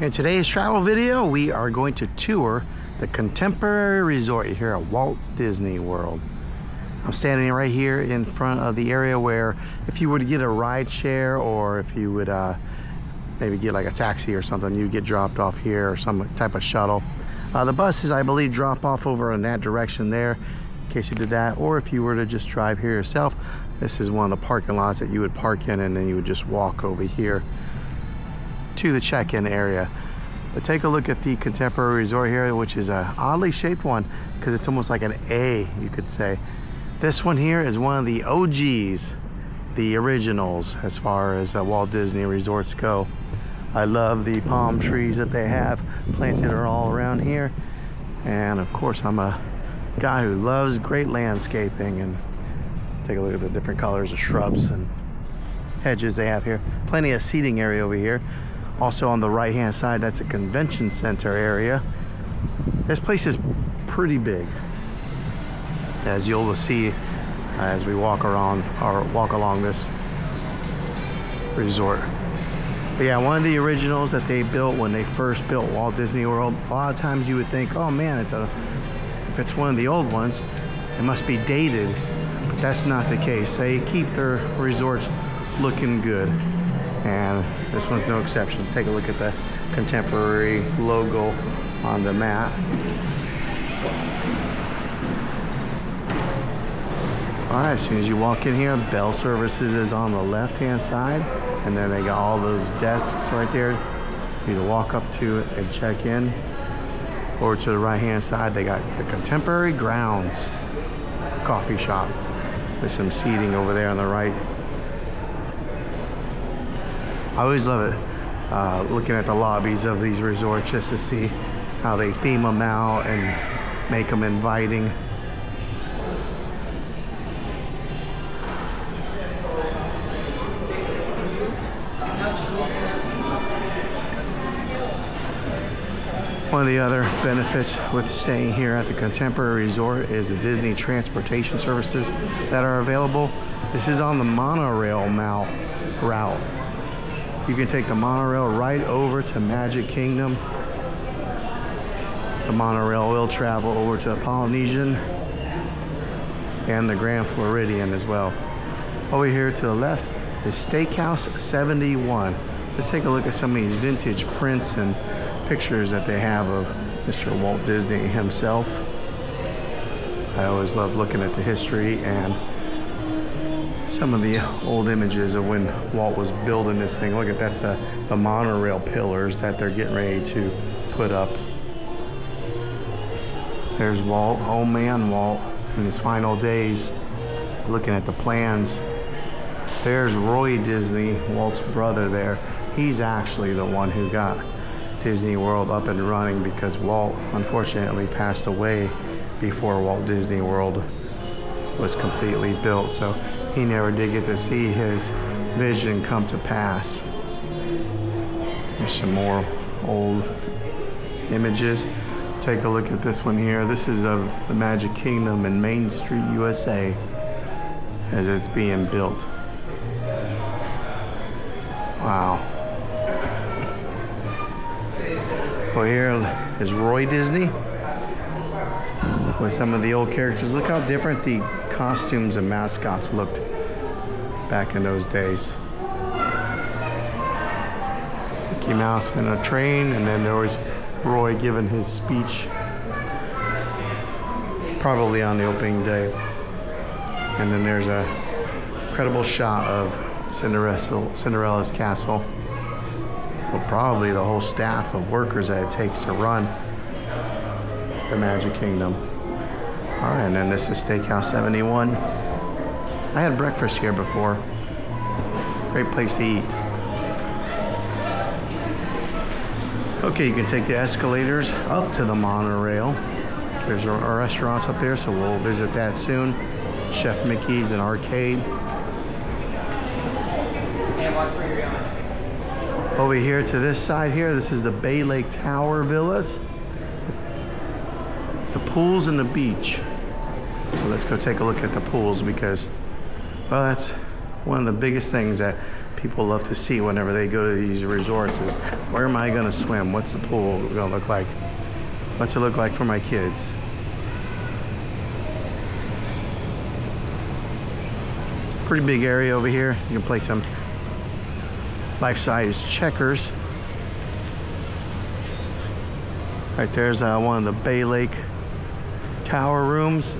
In today's travel video, we are going to tour the Contemporary Resort here at Walt Disney World. I'm standing right here in front of the area where if you were to get a ride share, or if you would maybe get like a taxi or something, you get dropped off here, or some type of shuttle. The buses, I believe, drop off over in that direction there, in case you did that. Or if you were to just drive here yourself, this is one of the parking lots that you would park in, and then you would just walk over here to the check-in area. But take a look at the Contemporary Resort here, which is a oddly shaped one because it's almost like an A, you could say. This one here is one of the OGs, the originals, as far as Walt Disney resorts go. I love the palm trees that they have planted all around here, and of course I'm a guy who loves great landscaping. And take a look at the different colors of shrubs and hedges they have here. Plenty of seating area over here. Also on the right hand side, that's a convention center area. This place is pretty big, as you'll see as we walk around or walk along this resort. But yeah, one of the originals that they built when they first built Walt Disney World. A lot of times you would think, oh man, if it's one of the old ones, it must be dated. But that's not the case. They keep their resorts looking good, and this one's no exception. Take a look at the Contemporary logo on the mat. All right, as soon as you walk in here, bell services is on the left-hand side, and then they got all those desks right there. You either walk up to it and check in, or to the right-hand side, they got the Contemporary Grounds coffee shop with some seating over there on the right. I always love it, looking at the lobbies of these resorts, just to see how they theme them out and make them inviting. One of the other benefits with staying here at the Contemporary Resort is the Disney transportation services that are available. This is on the Monorail route. You can take the monorail right over to Magic Kingdom. The monorail will travel over to the Polynesian and the Grand Floridian as well. Over here to the left is Steakhouse 71. Let's take a look at some of these vintage prints and pictures that they have of Mr. Walt Disney himself. I always love looking at the history and some of the old images of when Walt was building this thing. Look at that's the monorail pillars that they're getting ready to put up. There's Walt, old man Walt, in his final days, looking at the plans. There's Roy Disney, Walt's brother there. He's actually the one who got Disney World up and running, because Walt unfortunately passed away before Walt Disney World was completely built. So he never did get to see his vision come to pass. There's some more old images. Take a look at this one here. This is of the Magic Kingdom in Main Street, USA, as it's being built. Wow. Well, here is Roy Disney with some of the old characters. Look how different the costumes and mascots looked back in those days. Mickey Mouse in a train, and then there was Roy giving his speech, probably on the opening day. And then there's a incredible shot of Cinderella's Castle. Well, probably the whole staff of workers that it takes to run the Magic Kingdom. All right, and then this is Steakhouse 71. I had breakfast here before. Great place to eat. Okay, you can take the escalators up to the monorail. There's our restaurants up there, so we'll visit that soon. Chef Mickey's and arcade. Over here to this side here, this is the Bay Lake Tower Villas. The pools and the beach. So let's go take a look at the pools, because, well, that's one of the biggest things that people love to see whenever they go to these resorts is, where am I going to swim? What's the pool going to look like? What's it look like for my kids? Pretty big area over here. You can play some life-size checkers. Right there's one of the Bay Lake tower rooms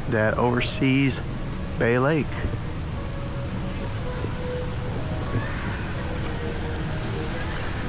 that oversees Bay Lake.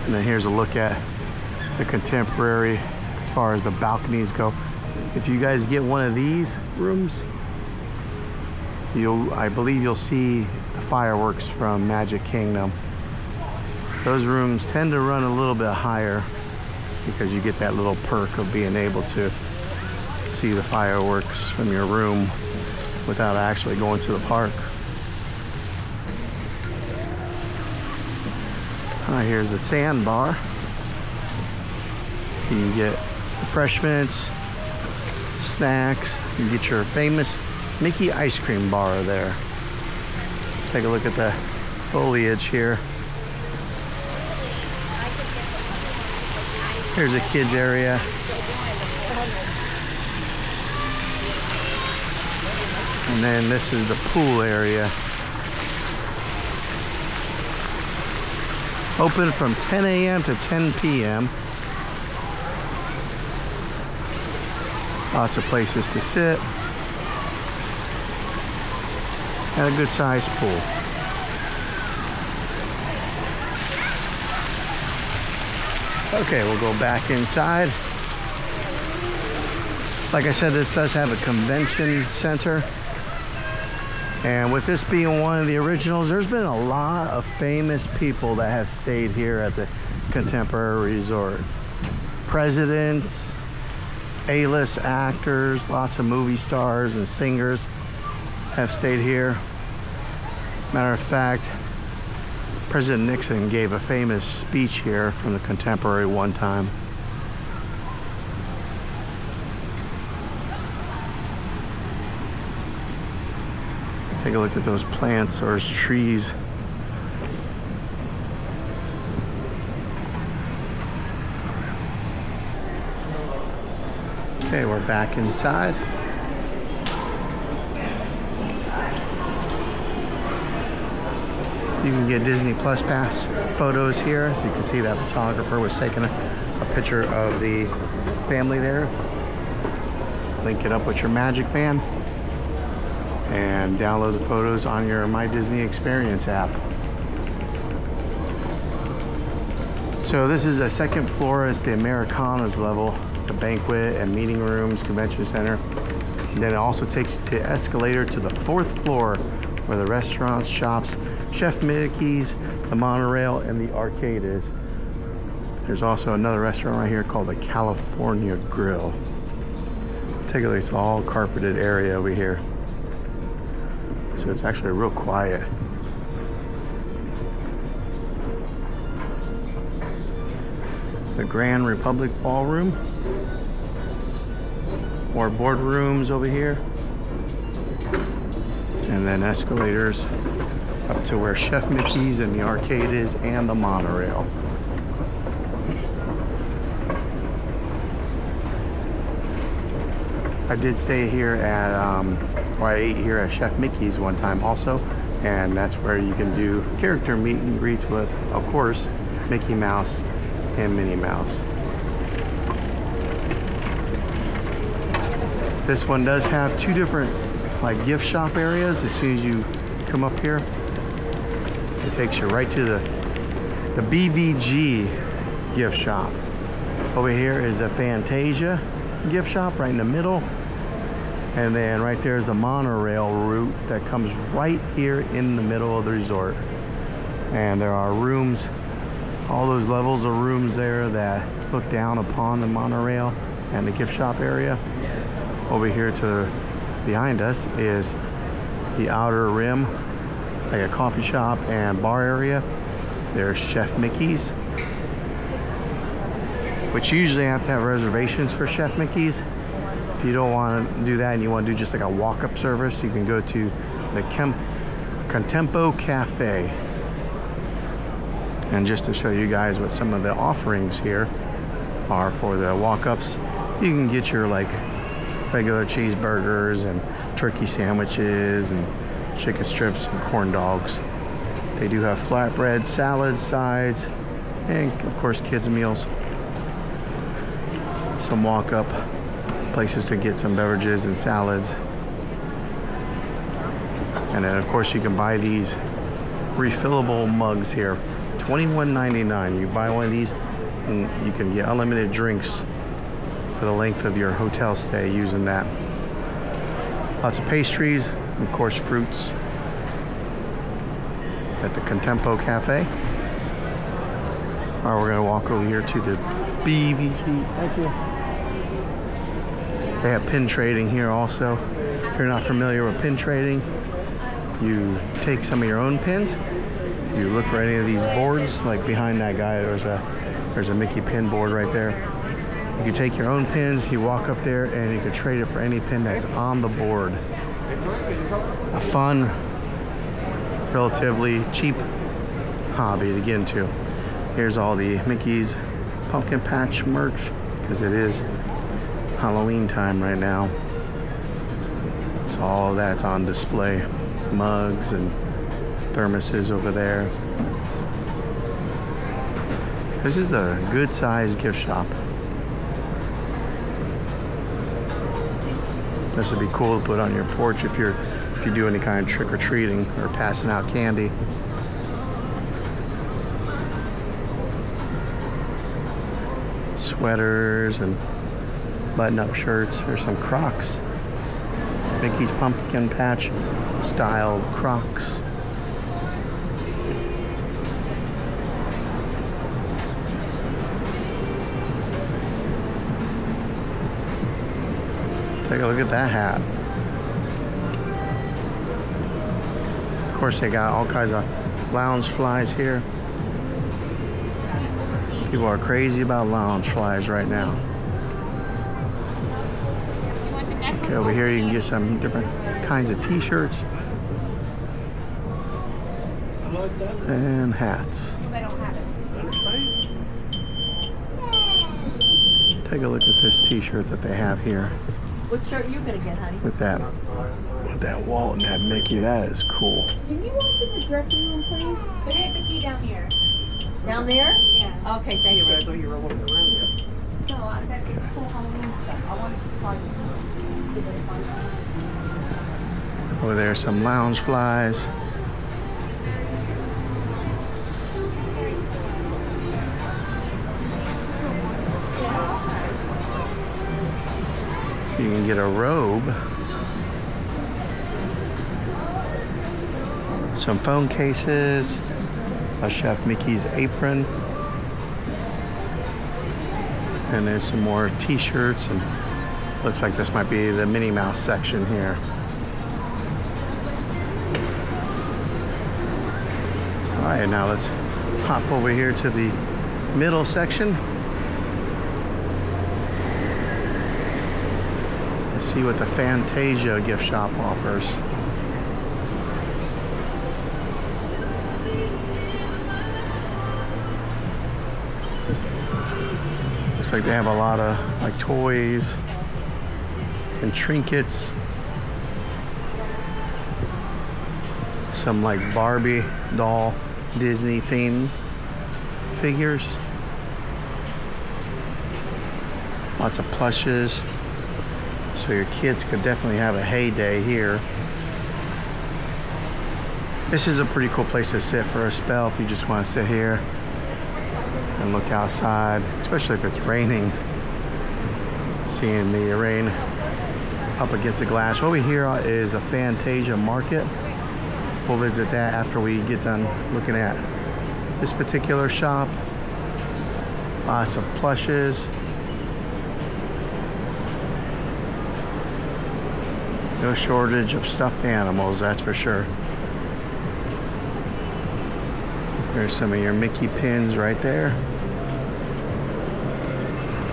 And then here's a look at the contemporary as far as the balconies go. If you guys get one of these rooms, I believe you'll see the fireworks from Magic Kingdom. Those rooms tend to run a little bit higher because you get that little perk of being able to see the fireworks from your room without actually going to the park. Here's the sandbar. You can get refreshments, snacks. You get your famous Mickey ice cream bar there. Take a look at the foliage here. Here's a kids area. And then this is the pool area. Open from 10 a.m. to 10 p.m. Lots of places to sit. And a good sized pool. Okay, we'll go back inside. Like I said, this does have a convention center. And with this being one of the originals, there's been a lot of famous people that have stayed here at the Contemporary Resort. Presidents, A-list actors, lots of movie stars and singers have stayed here. Matter of fact, President Nixon gave a famous speech here from the Contemporary one time. Take a look at those plants or trees. Okay, we're back inside. You can get Disney Plus Pass photos here. So you can see that photographer was taking a picture of the family there. Link it up with your Magic Band and download the photos on your My Disney Experience app. So this is the second floor. It's the Americanas level, the banquet and meeting rooms, convention center. And then it also takes you to escalator to the fourth floor where the restaurants, shops, Chef Mickey's, the Monorail, and the arcade is. There's also another restaurant right here called the California Grill. Take a look, it's all carpeted area over here. So it's actually real quiet. The Grand Republic Ballroom. More boardrooms over here. And then escalators up to where Chef Mickey's and the arcade is and the Monorail. I did stay here at, I ate here at Chef Mickey's one time also, and that's where you can do character meet and greets with, of course, Mickey Mouse and Minnie Mouse. This one does have two different like gift shop areas. As soon as you come up here, it takes you right to the BVG gift shop. Over here is the Fantasia gift shop right in the middle. And then right there is the monorail route that comes right here in the middle of the resort. And there are rooms, all those levels of rooms there that look down upon the monorail and the gift shop area. Over here to behind us is the outer rim, like a coffee shop and bar area. There's Chef Mickey's, which you usually have to have reservations for Chef Mickey's. If you don't want to do that and you want to do just like a walk-up service, you can go to the Contempo Cafe. And just to show you guys what some of the offerings here are for the walk-ups, you can get your like regular cheeseburgers and turkey sandwiches and chicken strips and corn dogs. They do have flatbread, salads, sides, and of course kids meals. Some walk-up places to get some beverages and salads. And then of course you can buy these refillable mugs here. $21.99. You buy one of these and you can get unlimited drinks for the length of your hotel stay using that. Lots of pastries, and of course fruits at the Contempo Cafe. Alright, we're gonna walk over here to the BVG. Thank you. They have pin trading here also. If you're not familiar with pin trading, you take some of your own pins. You look for any of these boards, like behind that guy, there's a Mickey pin board right there. You can take your own pins, you walk up there, and you can trade it for any pin that's on the board. A fun, relatively cheap hobby to get into. Here's all the Mickey's Pumpkin Patch merch, because it is Halloween time right now. So all of that's on display. Mugs and thermoses over there. This is a good sized gift shop. This would be cool to put on your porch if you do any kind of trick-or-treating or passing out candy. Sweaters and button-up shirts. There's some Crocs. Mickey's Pumpkin Patch style Crocs. Take a look at that hat. Of course, they got all kinds of lounge flies here. People are crazy about lounge flies right now. Okay, over here you can get some different kinds of t-shirts and hats. Take a look at this t-shirt that they have here. What shirt are you gonna get, honey? With that Walt and that Mickey, that is cool. Can you walk in the dressing room, please? But I have the key down here. Down there? Yeah. Okay, thank you. I thought you were looking around here. No, I've got it's full Halloween stuff. I wanted to find it. Over there, some lounge flies. You can get a robe, some phone cases, a Chef Mickey's apron, and there's some more t-shirts, and looks like this might be the Minnie Mouse section here. Alright, now let's hop over here to the middle section. See what the Fantasia gift shop offers. Looks like they have a lot of like toys and trinkets. Some like Barbie doll Disney themed figures. Lots of plushes. So your kids could definitely have a heyday here. This is a pretty cool place to sit for a spell if you just want to sit here and look outside, especially if it's raining. Seeing the rain up against the glass. Over here is a Fantasia market. We'll visit that after we get done looking at this particular shop. Lots of plushes. No shortage of stuffed animals, that's for sure. There's some of your Mickey pins right there.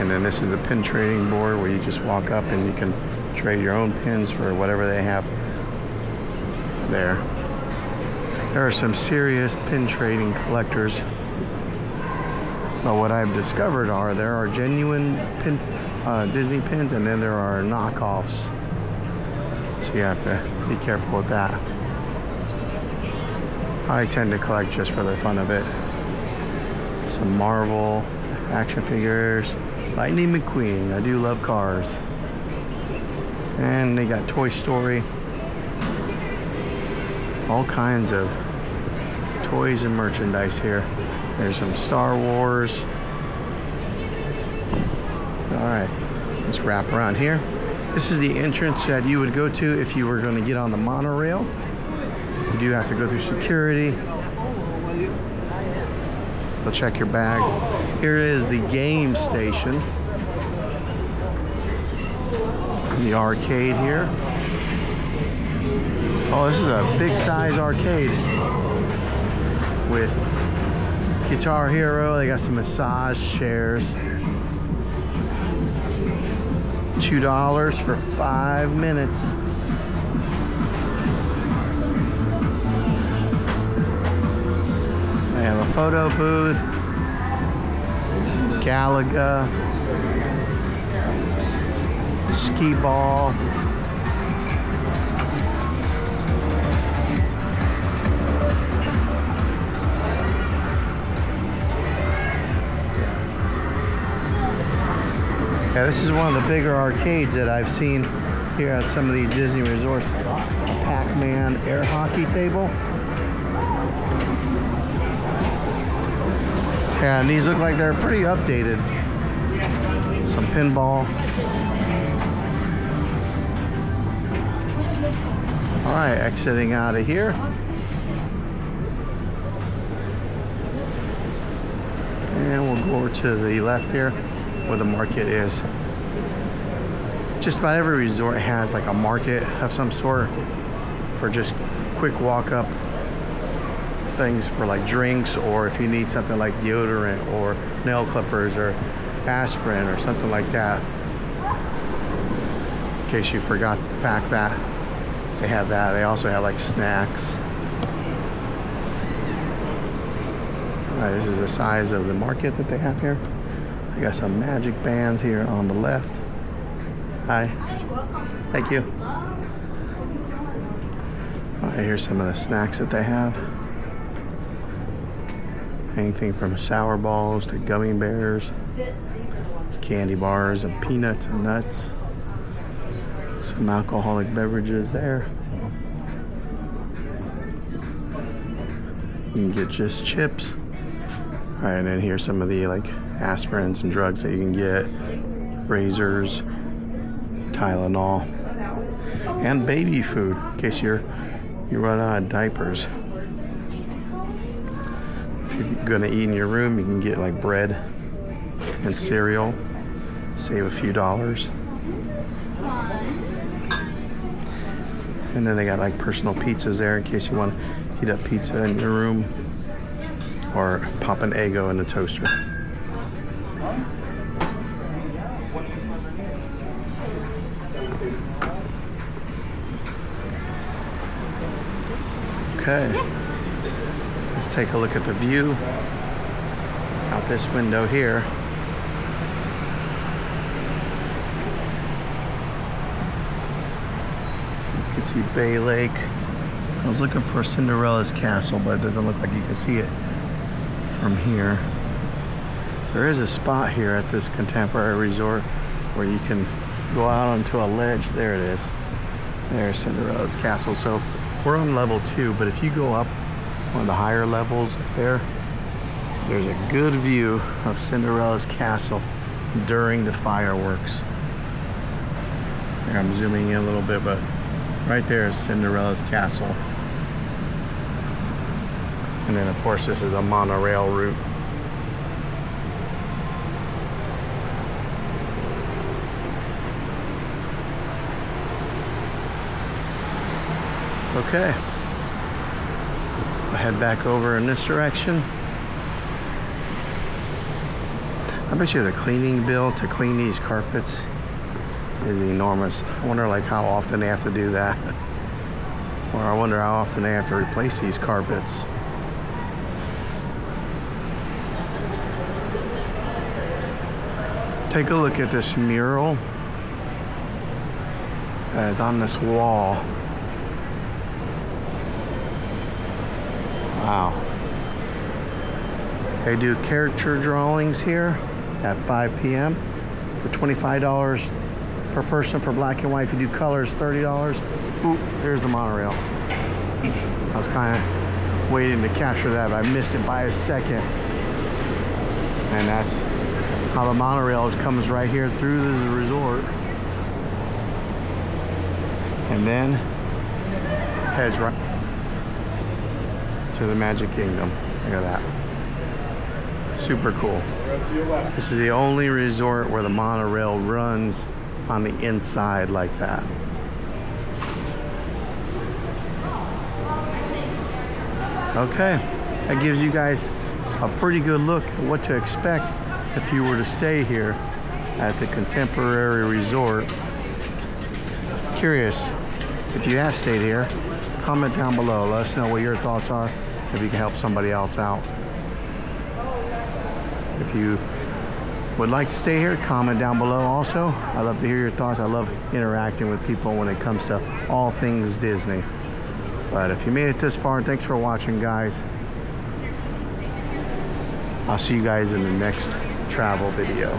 And then this is the pin trading board where you just walk up and you can trade your own pins for whatever they have there. There are some serious pin trading collectors But what I've discovered there are genuine Disney pins, and then there are knockoffs. So you have to be careful with that. I tend to collect just for the fun of it. Some Marvel action figures. Lightning McQueen. I do love cars. And they got Toy Story. All kinds of toys and merchandise here. There's some Star Wars. Alright, let's wrap around here. This is the entrance that you would go to if you were going to get on the monorail. You do have to go through security. They'll check your bag. Here is the game station. The arcade here. Oh, this is a big size arcade with Guitar Hero. They got some massage chairs. $2 for 5 minutes. They have a photo booth. Galaga. Ski ball. Yeah, this is one of the bigger arcades that I've seen here at some of these Disney resorts. Pac-Man air hockey table. Yeah, and these look like they're pretty updated. Some pinball. All right, exiting out of here. And we'll go over to the left here where the market is. Just about every resort has like a market of some sort for just quick walk up things for like drinks, or if you need something like deodorant or nail clippers or aspirin or something like that. In case you forgot to pack that, they have that. They also have like snacks. Alright, this is the size of the market that they have here. They got some magic bands here on the left. Hi. Hi, welcome. Thank you. Alright, here's some of the snacks that they have. Anything from sour balls to gummy bears, candy bars and peanuts and nuts. Some alcoholic beverages there. You can get just chips. Alright, and then here's some of the like aspirins and drugs that you can get. Razors, Tylenol, and baby food in case you run out of diapers. If you're gonna eat in your room, you can get like bread and cereal. Save a few dollars. And then they got like personal pizzas there in case you want to heat up pizza in your room or pop an Eggo in the toaster. Okay, let's take a look at the view out this window here. You can see Bay Lake. I was looking for Cinderella's Castle, but it doesn't look like you can see it from here. There is a spot here at this contemporary resort where you can go out onto a ledge. There it is. There's Cinderella's Castle. So we're on level 2, but if you go up one of the higher levels there's a good view of Cinderella's Castle during the fireworks. Here, I'm zooming in a little bit, but right there is Cinderella's Castle. And then of course this is a monorail route. Okay, I'll head back over in this direction. I bet you the cleaning bill to clean these carpets is enormous. I wonder like how often they have to do that. Or I wonder how often they have to replace these carpets. Take a look at this mural that is on this wall. Wow. They do character drawings here at 5 p.m. for $25 per person for black and white. If you do colors, $30. Ooh, there's the monorail. I was kind of waiting to capture that, but I missed it by a second. And that's how the monorail comes right here through the resort. And then heads right to the Magic Kingdom. Look at that. Super cool. This is the only resort where the monorail runs on the inside like that. Okay, that gives you guys a pretty good look at what to expect if you were to stay here at the Contemporary Resort. Curious, if you have stayed here, comment down below. Let us know what your thoughts are, if you can help somebody else out. If you would like to stay here, comment down below also. I love to hear your thoughts. I love interacting with people when it comes to all things Disney. But if you made it this far, thanks for watching, guys. I'll see you guys in the next travel video.